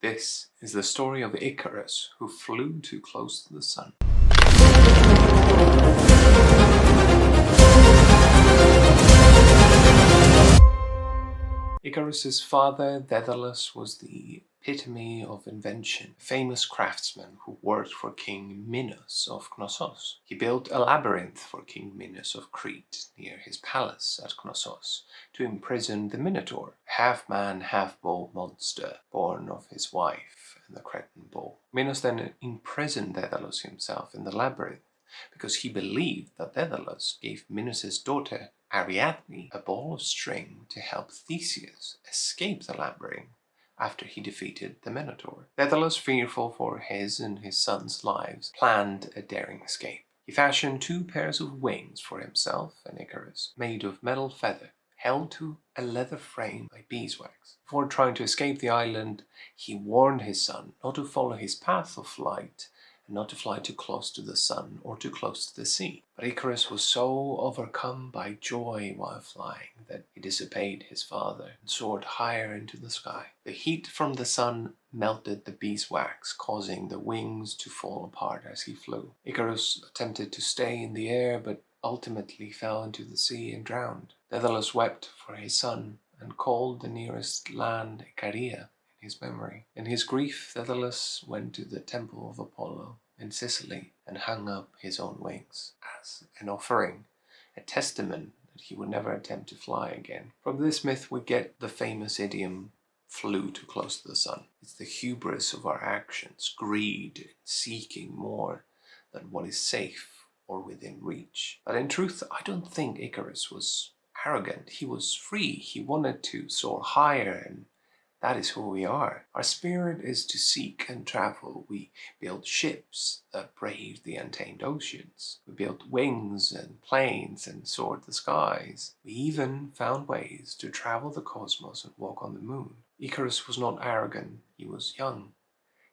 This is the story of Icarus, who flew too close to the sun. Icarus's father, Daedalus, was the epitome of invention, a famous craftsman who worked for King Minos of Knossos. He built a labyrinth for King Minos of Crete near his palace at Knossos to imprison the Minotaur, a half-man, half-bull monster born of his wife and the Cretan bull. Minos then imprisoned Daedalus himself in the labyrinth because he believed that Daedalus gave Minos' daughter Ariadne a ball of string to help Theseus escape the labyrinth after he defeated the Minotaur. Daedalus, fearful for his and his son's lives, planned a daring escape. He fashioned 2 pairs of wings for himself and Icarus, made of metal feather, held to a leather frame by beeswax. Before trying to escape the island, he warned his son not to follow his path of flight, and not to fly too close to the sun or too close to the sea. But Icarus was so overcome by joy while flying that he disobeyed his father and soared higher into the sky. The heat from the sun melted the beeswax, causing the wings to fall apart as he flew. Icarus attempted to stay in the air, but ultimately fell into the sea and drowned. Daedalus wept for his son and called the nearest land Icaria in his memory. In his grief, Daedalus went to the temple of Apollo in Sicily and hung up his own wings as an offering, a testament that he would never attempt to fly again. From this myth we get the famous idiom, flew too close to the sun. It's the hubris of our actions, greed, seeking more than what is safe or within reach. But in truth, I don't think Icarus was arrogant. He was free. He wanted to soar higher, and that is who we are. Our spirit is to seek and travel. We build ships that brave the untamed oceans. We built wings and planes and soared the skies. We even found ways to travel the cosmos and walk on the moon. Icarus was not arrogant. He was young.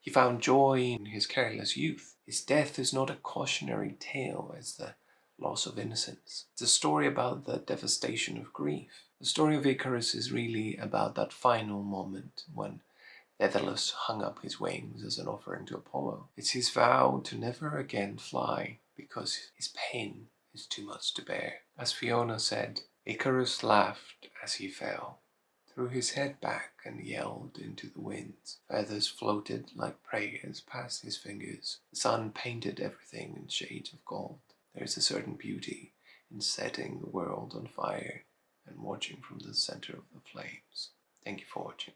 He found joy in his careless youth. His death is not a cautionary tale as the loss of innocence. It's a story about the devastation of grief. The story of Icarus is really about that final moment when Daedalus hung up his wings as an offering to Apollo. It's his vow to never again fly because his pain is too much to bear. As Fiona said, Icarus laughed as he fell, threw his head back and yelled into the winds. Feathers floated like prayers past his fingers. The sun painted everything in shades of gold. There is a certain beauty in setting the world on fire and watching from the center of the flames. Thank you for watching.